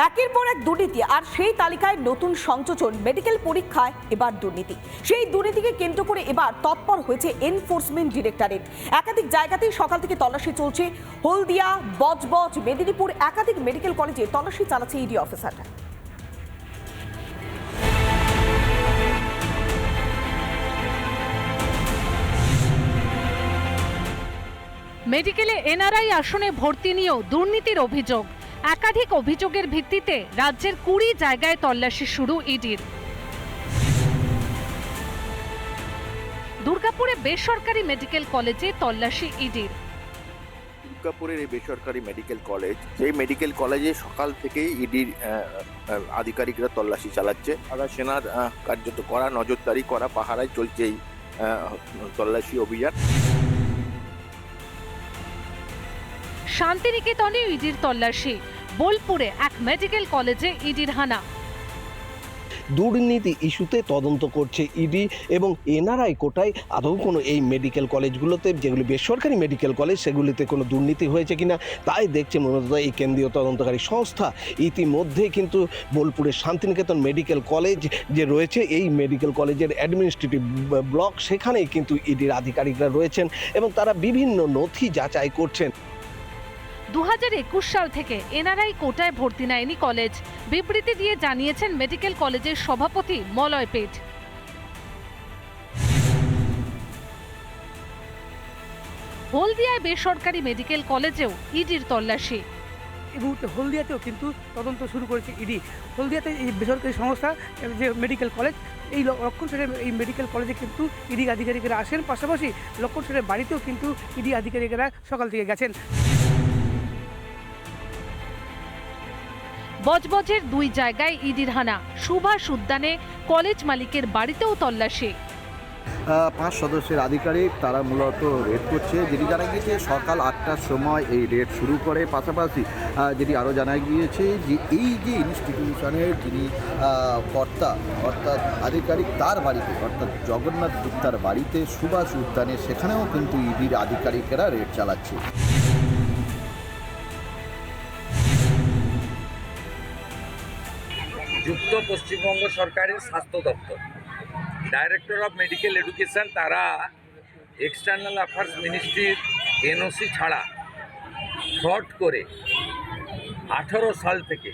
একের পর এক দুর্নীতি, আর সেই তালিকায় নতুন সংযোজন মেডিকেল পরীক্ষায় এবার দুর্নীতি। সেই দুর্নীতিকে কেন্দ্র করে এবার তৎপর হয়েছে এনফোর্সমেন্ট ডিরেক্টরেট। একাধিক জায়গাতেই সকাল থেকে তল্লাশি চলছে। হলদিয়া, বজবজ, মেদিনীপুর একাধিক মেডিকেল কলেজে তল্লাশি চালাচ্ছে ইডি অফিসাররা। মেডিকেলে এনআরআই আসনে ভর্তি নিয়েও দুর্নীতির অভিযোগ। একাধিক অভিযোগের ভিত্তিতে রাজ্যের 20 জায়গায় তল্লাশি শুরু ইডির। দুর্গাপুরে বেসরকারি মেডিকেল কলেজে তল্লাশি ইডির। দুর্গাপুরের এই বেসরকারি মেডিকেল কলেজ, সেই মেডিকেল কলেজে সকাল থেকেই ইডির আধিকারিকরা তল্লাশি চালাচ্ছে। আধা সেনার কার্যত করা নজরদারি করা পাহারায় চলছে এই তল্লাশি অভিযান। শান্তিনিকেতনে ইডির তল্লাশি। বোলপুরে এক মেডিকেল কলেজে ইডির হানা। দুর্নীতি ইস্যুতে তদন্ত করছে ইডি এবং এনআরআই কোটায় আদৌ কোনো এই মেডিকেল কলেজগুলোতে, যেগুলি বেসরকারি মেডিকেল কলেজ, সেগুলিতে কোনো দুর্নীতি হয়েছে কিনা তাই দেখছে মূলত এই কেন্দ্রীয় তদন্তকারী সংস্থা। ইতিমধ্যে কিন্তু বোলপুরের শান্তিনিকেতন মেডিকেল কলেজ যে রয়েছে, এই মেডিকেল কলেজের অ্যাডমিনিস্ট্রেটিভ ব্লক, সেখানেই কিন্তু ইডির আধিকারিকরা রয়েছেন এবং তারা বিভিন্ন নথি যাচাই করছেন। 2021 সাল থেকে এনআরআই কোটায় ভর্তি নেয়নি কলেজ। বিবৃতি দিয়ে জানিয়েছেন মেডিকেল কলেজের সভাপতি মলয় পেট। হলদিয়ায় বেসরকারি মেডিকেল কলেজেও ইডির তল্লাশি। এই মুহূর্তে হলদিয়াতেও কিন্তু তদন্ত শুরু করেছে ইডি। হলদিয়াতে এই বেসরকারি সংস্থা যে মেডিকেল কলেজ, এই লক্ষণ সেনের এই মেডিকেল কলেজে কিন্তু ইডি আধিকারিকেরা আসেন। পাশাপাশি লক্ষণ সেনের বাড়িতেও কিন্তু ইডি আধিকারিকেরা সকাল থেকে গেছেন। বজবজের 2 জায়গায় ইডির হানা। সুভাষ উদ্যানে কলেজ মালিকের বাড়িতেও তল্লাশি। 5 সদস্যের আধিকারিক তারা মূলত রেড করছে। যেটি জানা গিয়েছে সকাল 8টার সময় এই রেড শুরু করে। পাশাপাশি যেটি আরও জানা গিয়েছে যে এই যে ইনস্টিটিউশনের যিনি কর্তা অর্থাৎ আধিকারিক, তার বাড়িতে অর্থাৎ জগন্নাথ গুপ্তার বাড়িতে সুভাষ উদ্যানে, সেখানেও কিন্তু ইডির আধিকারিকেরা রেড চালাচ্ছে। যুক্ত পশ্চিমবঙ্গ সরকারের স্বাস্থ্য দপ্তর, ডাইরেক্টর অফ মেডিকেল এডুকেশন, তারা এক্সটার্নাল অ্যাফেয়ার্স মিনিস্ট্রির এনওসি ছাড়া ফ্রড করে 18 সাল থেকে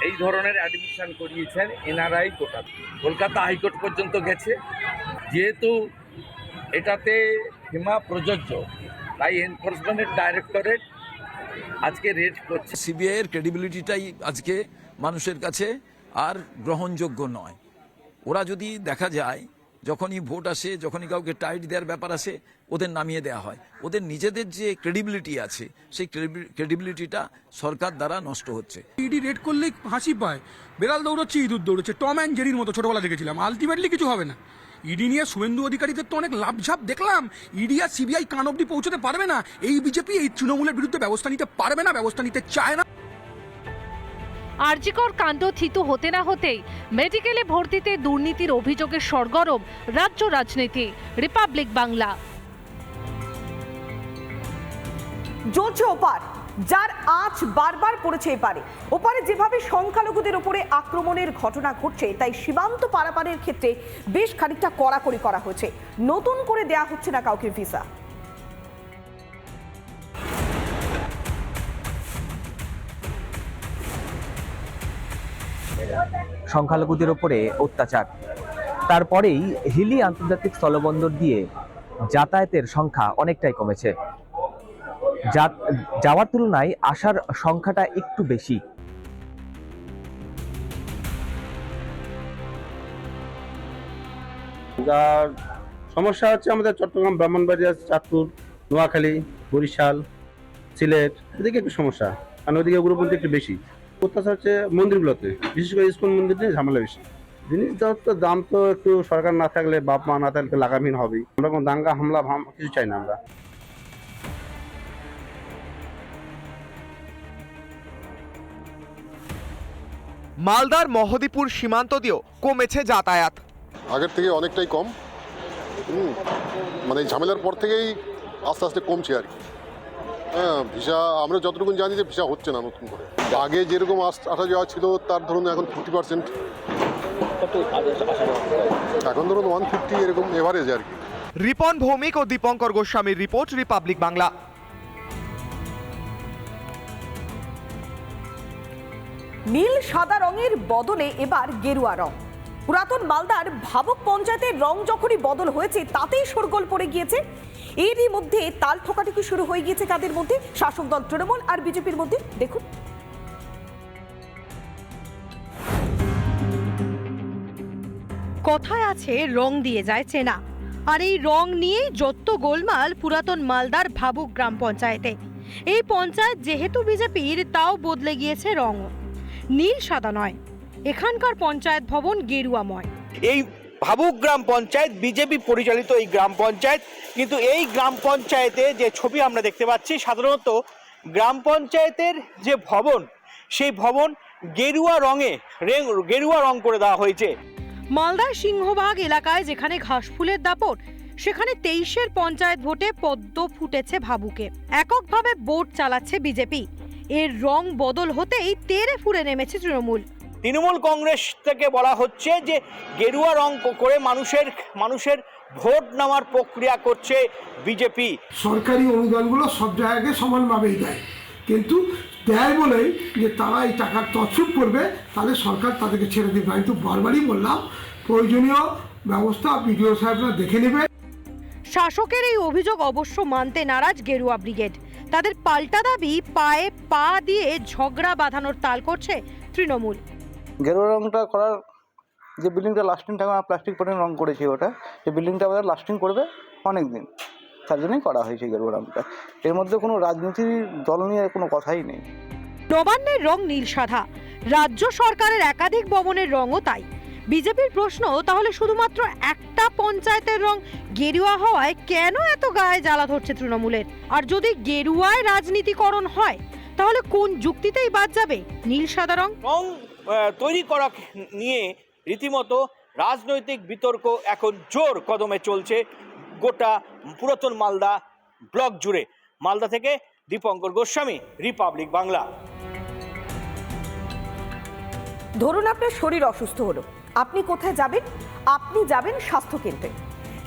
এই ধরনের অ্যাডমিশন করিয়েছেন এনআরআই কোটা। কলকাতা হাইকোর্ট পর্যন্ত গেছে। যেহেতু এটাতে সীমা প্রযোজ্য, তাই এনফোর্সমেন্ট ডাইরেক্টরেট আজকে রেড করছে। সিবিআইয়ের ক্রেডিবিলিটিটাই আজকে মানুষের কাছে আর গ্রহণযোগ্য নয়। ওরা যদি দেখা যায় যখনই ভোট আসে, যখনই কাউকে টাইট দেওয়ার ব্যাপার আসে, ওদের নামিয়ে দেওয়া হয়। ওদের নিজেদের যে ক্রেডিবিলিটি আছে, সেই ক্রেডিবিলিটিটা সরকার দ্বারা নষ্ট হচ্ছে। ইডি রেড করলেই হাসি পায়। বেড়াল দৌড়চ্ছে, ইঁদুর দৌড়চ্ছে, টম অ্যান্ড জেরির মতো ছোটবেলা দেখেছিলাম। আলটিমেটলি কিছু হবে না। ইডি নিয়ে শুভেন্দু অধিকারীদের তো অনেক লাভঝাপ দেখলাম। ইডি আর সিবিআই কান অব্দি পৌঁছতে পারবে না। এই বিজেপি এই তৃণমূলের বিরুদ্ধে ব্যবস্থা নিতে পারবে না, ব্যবস্থা নিতে চায় না। আরজিকর কাণ্ড থিতু হতে না হতেই মেডিকেলে ভর্তিতে দুর্নীতির অভিযোগে সরগরম রাজ্য রাজনীতি। রিপাবলিক বাংলা। জ্বলছে ওপার, যার আঁচ বারবার পড়েছে এপারে। ওপারে যেভাবে সংখ্যালঘুদের উপরে আক্রমণের ঘটনা ঘটছে, তাই সীমান্ত পারাপারের ক্ষেত্রে বেশ খানিকটা কড়াকড়ি করা হয়েছে। নতুন করে দেয়া হচ্ছে না কাউকে ভিসা। সংখ্যালঘুদের উপরে অত্যাচার, তারপরেই হিলি আন্তর্জাতিক স্থলবন্দর দিয়ে যাতায়াতের সংখ্যা অনেকটাই কমেছে। যাওয়ার তুলনায় আসার সংখ্যাটা একটু বেশি। যার সমস্যা হচ্ছে আমাদের চট্টগ্রাম, ব্রাহ্মণবাড়িয়া, চাঁদপুর, নোয়াখালী, বরিশাল, সিলেট, এদিকে একটু সমস্যা, কারণ ওদিকে গ্রুপবন্ধু একটু বেশি। অত্যাচার হচ্ছে মন্দিরগুলোতে, বিশেষ করে ইসকন মন্দির নিয়ে ঝামেলা বেশি। জিনিসপত্রের দাম তো একটু সরকার না থাকলে, বাপ মা না থাকলে লাগামহীন হবেই। আমরা কোনো দাঙ্গা হামলা কিছু চাই না আমরা। মালদার মহদীপুর সীমান্ত দিয়েও কমেছে যাতায়াত। আগের থেকে অনেকটাই কম, মানে ঝামেলার পর থেকেই আস্তে আস্তে কমছে আর কি। হ্যাঁ, ভিসা আমরা যতটুকু জানি যে ভিসা হচ্ছে না নতুন করে। আগে যেরকম আসা যাওয়া ছিল তার ধরুন এখন 50%, এখন ধরুন 150 এরকম এভারেজ আর কি। রিপন ভৌমিক ও দীপঙ্কর গোস্বামীর রিপোর্ট, রিপাবলিক বাংলা। নীল সাদা রঙের বদলে এবার গেরুয়া রং। পুরাতন মালদার ভাবুক পঞ্চায়েতের রং যখনই বদল হয়েছে তাতেই শোরগোল পড়ে গিয়েছে। এরই মধ্যে তাল ঠোকাঠুকি শুরু হয়ে গিয়েছে কাদের মধ্যে? শাসক দল তৃণমূল আর বিজেপির মধ্যে। দেখুন। কথায় আছে রং দিয়ে যায় চেনা, আর এই রং নিয়ে যত গোলমাল পুরাতন মালদার ভাবুক গ্রাম পঞ্চায়েতে। এই পঞ্চায়েত যেহেতু বিজেপির, তাও বদলে গিয়েছে রং। নীল সাদা নয়, এখানকার পঞ্চায়েত ভবন গেরুয়াময়। এই ভাবুক গ্রাম পঞ্চায়েত বিজেপি পরিচালিত এই গ্রাম পঞ্চায়েত, কিন্তু এই গ্রাম পঞ্চায়েতে যে ছবি আমরা দেখতে পাচ্ছি, সাধারণত গ্রাম পঞ্চায়েতের যে ভবন, সেই ভবন গেরুয়া রং করে দেওয়া হয়েছে। মালদার সিংহভাগ এলাকায় যেখানে ঘাস ফুলের দাপট, সেখানে 23-এর পঞ্চায়েত ভোটে পদ্ম ফুটেছে ভাবুকে। এককভাবে ভোট চালাচ্ছে বিজেপি। এর রং বদল হতেই তেড়ে ফুঁড়ে নেমেছে তৃণমূল। তৃণমূল কংগ্রেস থেকে বলা হচ্ছে যে গেরুয়া রং করে মানুষের ভোট নেওয়ার প্রক্রিয়া করছে বিজেপি। সরকারি অনুদানগুলো সব জায়গায় সমানভাবেই দেয়, কিন্তু দেয় বলেই যে তারা এই টাকার তছরূপ করবে, তাহলে সরকার তাদেরকে ছেড়ে দেবে। আমি তো বারবারই বললাম, প্রয়োজনীয় ব্যবস্থা বিডিও সাহেবরা দেখে নেবে। শাসকের এই অভিযোগ অবশ্য মানতে নারাজ গেরুয়া ব্রিগেড। তাদের পাল্টা দাবি, পায়ে পা দিয়ে ঝগড়া বাঁধানোর তাল করছে তৃণমূল। গেরুয়া রংটা করার যে বিল্ডিংটা লাস্টিং থাকে, আমরা প্লাস্টিক পটে রং করেছি, ওটা যে বিল্ডিংটা আমাদের লাস্টিং করবে অনেক দিন, তার জন্যই করা হয়েছে গেরুয়া রংটা। এর মধ্যে কোনো রাজনীতির দল নিয়ে কোনো কথাই নেই। নবান্নের রং নীল সাদা, রাজ্য সরকারের একাধিক ভবনের রঙও তাই। বিজেপির প্রশ্ন, তাহলে শুধুমাত্র একটা পঞ্চায়েতের রং গেরুয়া হওয়ায় কেন এত গায়ে জ্বালা ধরছে তৃণমূলের? আর যদি গেরুয়ায় রাজনীতিকরণ হয়, তাহলে কোন যুক্তিতেই বাদ যাবে নীল সাদা রং? রং তৈরি করা নিয়ে রীতিমতো রাজনৈতিক বিতর্ক এখন জোর কদমে চলছে গোটা পুরাতন মালদা ব্লক জুড়ে। মালদা থেকে দীপঙ্কর গোস্বামী, রিপাবলিক বাংলা। ধরুন আপনার শরীর অসুস্থ হলো, আপনি কোথায় যাবেন? আপনি যাবেন স্বাস্থ্যকেন্দ্রে।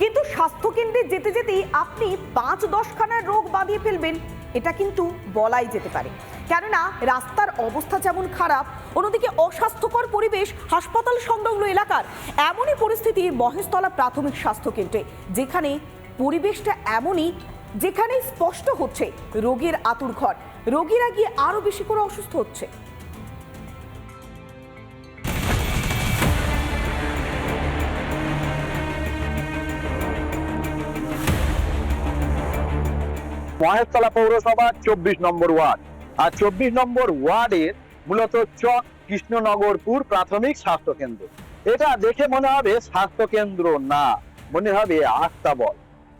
কিন্তু স্বাস্থ্যকেন্দ্রে যেতে যেতেই আপনি 5-10খানা রোগ বাঁধিয়ে ফেলবেন, এটা কিন্তু বলাই যেতে পারে। কেননা রাস্তার অবস্থা যেমন খারাপ, অন্যদিকে অস্বাস্থ্যকর পরিবেশ হাসপাতাল সংলগ্ন এলাকার। এমনই পরিস্থিতি মহেশতলা প্রাথমিক স্বাস্থ্যকেন্দ্রে, যেখানে পরিবেশটা এমনই, যেখানে স্পষ্ট হচ্ছে রোগীর আতুরঘর। রোগীরা গিয়ে আরো বেশি করে অসুস্থ হচ্ছে। মহেশতলা পৌরসভা 24 নম্বর ওয়ার্ড, আর 24 নম্বর ওয়ার্ডের মূলত চক কৃষ্ণনগরপুর প্রাথমিক স্বাস্থ্যকেন্দ্র। এটা দেখে মনে হবে স্বাস্থ্যকেন্দ্র না, মনে হবে আস্তাবল।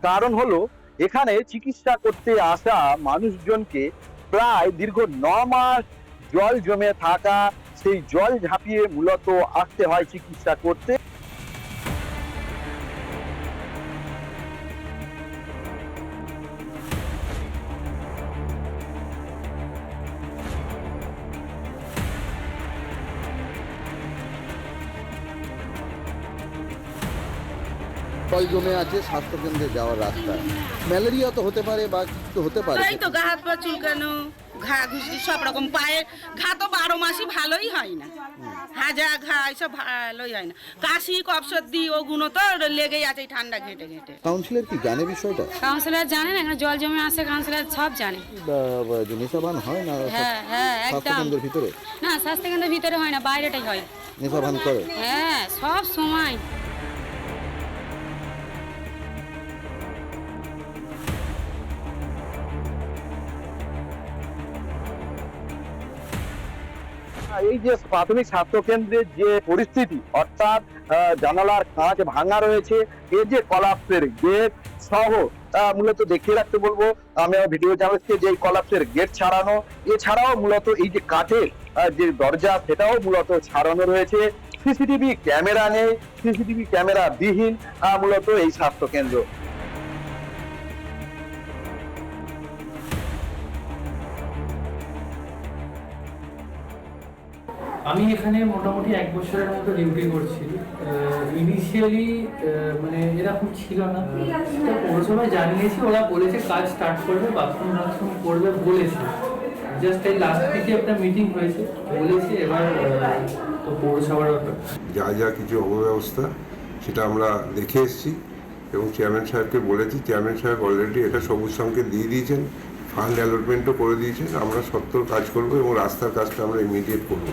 কারণ হলো এখানে চিকিৎসা করতে আসা মানুষজনকে প্রায় দীর্ঘ 9 মাস জল জমে থাকা, সেই জল ঝাঁপিয়ে মূলত আসতে হয় চিকিৎসা করতে। জল জমে আছে স্বাস্থ্যকেন্দ্রে যাওয়ার রাস্তা, ম্যালেরিয়া তো হতে পারে বা কিছু হতে পারে। তাই তো, গা হাত পা চুলকানো, ঘা ঘুষি সব রকম, পায়ে ঘা তো 12 মাসই ভালোই হয় না, হাজা ঘা এসব ভালোই হয় না, কাশি কফ সর্দি ওগুলো তো লেগেই আছে ঠান্ডা ঘেঁটে ঘেঁটে। কাউন্সিলর কি জানে বিষয়টা? কাউন্সিলর জানেন, এখানে জল জমে আসে, কাউন্সিলর সব জানে। নেশাভান হয় না হ্যাঁ একদম। স্বাস্থ্যকেন্দ্রের ভিতরে? না, স্বাস্থ্যকেন্দ্রের ভিতরে হয় না, বাইরেটাই হয়। নেশাভান করে? হ্যাঁ, সব সময়। এই যে প্রাথমিক স্বাস্থ্য কেন্দ্রের যে পরিস্থিতি, অর্থাৎ জানালার কাঁচ ভাঙা রয়েছে, এই যে কলাপসের গেট সহ মূলত দেখিয়ে রাখতে বলবো আমি ভিডিও জানাচ্ছি যে কলাপসের গেট ছাড়ানো, এছাড়াও মূলত এই যে কাঠের যে দরজা সেটাও মূলত ছাড়ানো রয়েছে। সিসিটিভি ক্যামেরা নেই, সিসিটিভি ক্যামেরা বিহীন মূলত এই স্বাস্থ্য কেন্দ্র। আমি এখানে মোটামুটি 1 বছরের মতো ডিউটি করছি। ইনিশিয়ালি মানে এরকম ছিল না, তো পৌরসভায় জানিয়েছি, ওরা বলেছে কাজ স্টার্ট করবে, বাথরুম টাথরুম করবে বলেছে। জাস্ট এই লাস্ট উইকে একটা মিটিং হয়েছে, বলেছে এবার তো পৌরসভার ব্যাপার যা যা কিছু অব্যবস্থা সেটা আমরা দেখে এসেছি এবং চেয়ারম্যান সাহেবকে বলেছি। চেয়ারম্যান সাহেব অলরেডি এটা সবুজ সংকেত দিয়ে দিয়েছেন, ফান্ড অ্যালটমেন্টও করে দিয়েছেন। আমরা সত্তর কাজ করব এবং রাস্তার কাজটা আমরা ইমিডিয়েট করব।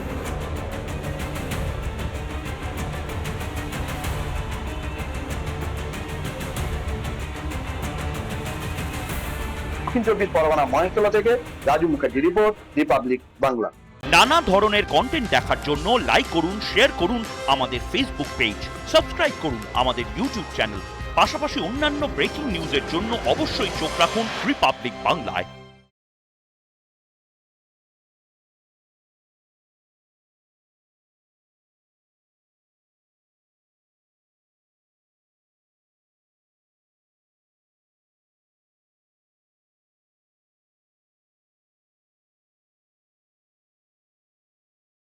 দক্ষিণ চব্বিশ পরগনা মহেশতলা থেকে রাজু মুখার্জি রিপোর্ট, রিপাবলিক বাংলা। নানা ধরনের কন্টেন্ট দেখার জন্য লাইক করুন, শেয়ার করুন আমাদের ফেসবুক পেজ, সাবস্ক্রাইব করুন আমাদের ইউটিউব চ্যানেল। পাশাপাশি অন্যান্য ব্রেকিং নিউজের জন্য অবশ্যই চোখ রাখুন রিপাবলিক বাংলায়।